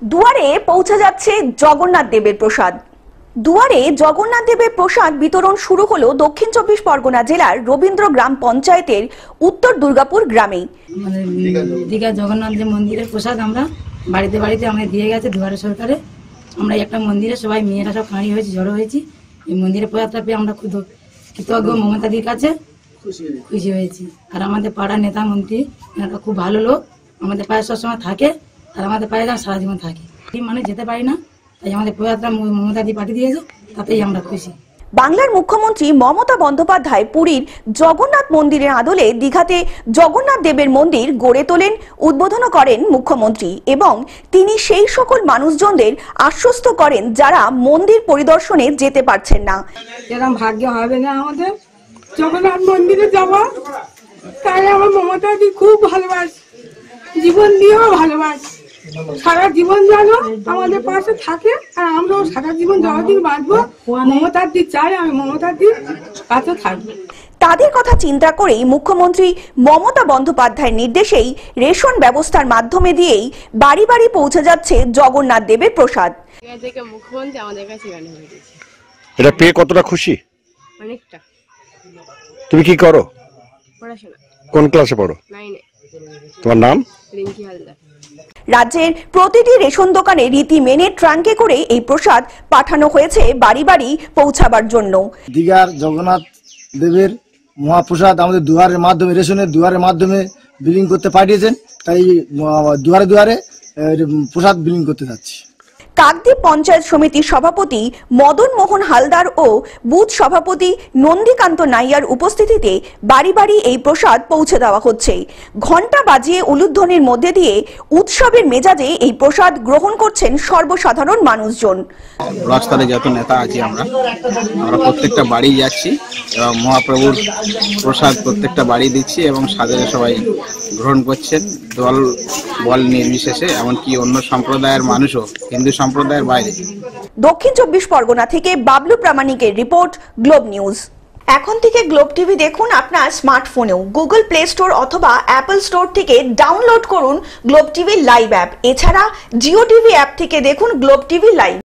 দুয়ারে পৌঁছে যাচ্ছে জগন্নাথ দেবের প্রসাদ। দুয়ারে জগন্নাথ দেবের প্রসাদ বিতরণ শুরু হলো দক্ষিণ চব্বিশ পরগনা জেলার রবীন্দ্র গ্রাম পঞ্চায়েতের উত্তর দুর্গাপুর গ্রামে। দীঘা জগন্নাথ দেব মন্দিরের প্রসাদ আমরা বাড়িতে বাড়িতে আমরা দিয়ে গেছে দুয়ারে সরকারে। আমরা একটা মন্দিরে সবাই মেয়েরা সব কাঁড়ি হয়েছি, জড়ো হয়েছি। এই মন্দিরের প্রসাদটা পেয়ে আমরা খুব কৃতজ্ঞ, মমতাদির কাছে খুশি হয়েছি। আর আমাদের পাড়ার নেতা মন্ত্রী এনারা খুব ভালো লোক, আমাদের পায়ে সবসময় থাকে আর আমাদের পায়ে সারা জীবন থাকে। মানে যেতে পারি না, তাই আমাদের প্রসাদটা মমতাদি পাঠিয়ে দিয়েছে, তাতেই আমরা খুশি। বাংলার মুখ্যমন্ত্রী মমতা বন্দ্যোপাধ্যায় পুরীর জগন্নাথ মন্দিরের আদলে দীঘাতে জগন্নাথ দেবের মন্দির গড়ে তোলেন, উদ্বোধনও করেন মুখ্যমন্ত্রী এবং তিনি সেই সকল মানুষজনদের আশ্বস্ত করেন যারা মন্দির পরিদর্শনে যেতে পারছেন না। এরকম ভাগ্য হবে না আমাদের জগন্নাথ মন্দিরে যাওয়া, তাই আমার মমতাদি খুব ভালোবাসি, জীবন দিয়েও ভালোবাসি। সারা জীবন যেন আমাদের পাশে থাকে আর আমরাও সারা জীবন যতদিন বাঁচবো মমতাদি চাই, আমি মমতাদির কাছে থাকবো। তাদের কথা চিন্তা করেই মুখ্যমন্ত্রী মমতা বন্দ্যোপাধ্যায়ের নির্দেশেই রেশন ব্যবস্থার মাধ্যমে দিয়েই বাড়ি বাড়ি পৌঁছে যাচ্ছে জগন্নাথ দেবের প্রসাদ। মুখ্যমন্ত্রী আমাদের কাছে এটা পেয়ে কতটা খুশি? অনেকটা। তুমি কি করো? পড়াশোনা। কোন ক্লাসে পড়ো? 9-এ। তোমার নাম? রিঙ্কি হালদার। রাজ্যের প্রতিটি রেশন দোকানে রীতি মেনে ট্রাঙ্কে করে এই প্রসাদ পাঠানো হয়েছে বাড়ি বাড়ি পৌঁছাবার জন্য। দীঘার জগন্নাথ দেবের মহাপ্রসাদ আমাদের দুয়ারের মাধ্যমে, রেশনের দুয়ারের মাধ্যমে বিলিং করতে পাঠিয়েছেন, তাই দুয়ারে দুয়ারে প্রসাদ বিলিং করতে যাচ্ছি। কাকদ্বীপ পঞ্চায়েত সমিতির সভাপতি মদন মোহন হালদার ও বুথ সভাপতি নন্দীকান্ত নাইয়ার উপস্থিতিতে বাড়ি বাড়ি এই প্রসাদ পৌঁছে দেওয়া হচ্ছে। ঘণ্টা বাজিয়ে উলুধ্বনির মধ্যে দিয়ে উৎসবের মেজাজে এই প্রসাদ গ্রহণ করছেন সর্বসাধারণ মানুষজন। রাস্তায় যত নেতা আছি আমরা প্রত্যেকটা বাড়ি যাচ্ছি এবং মহাপ্রভুর প্রসাদ প্রত্যেকটা বাড়ি দিচ্ছি এবং সাদরে সবাই গ্রহণ করছেন, দল বল নির্বিশেষে, এমনকি অন্য সম্প্রদায়ের মানুষও, হিন্দু সম্প্রদায়ের বাইরে। দক্ষিণ চব্বিশ পরগনা থেকে বাবলু প্রামাণিকের রিপোর্ট, গ্লোব নিউজ। এখন থেকে গ্লোব টিভি দেখুন আপনার স্মার্টফোনেও। গুগল প্লে স্টোর অথবা অ্যাপল স্টোর থেকে ডাউনলোড করুন গ্লোব টিভি লাইভ অ্যাপ। এছাড়া জিও টিভি অ্যাপ থেকে দেখুন গ্লোব টিভি লাইভ।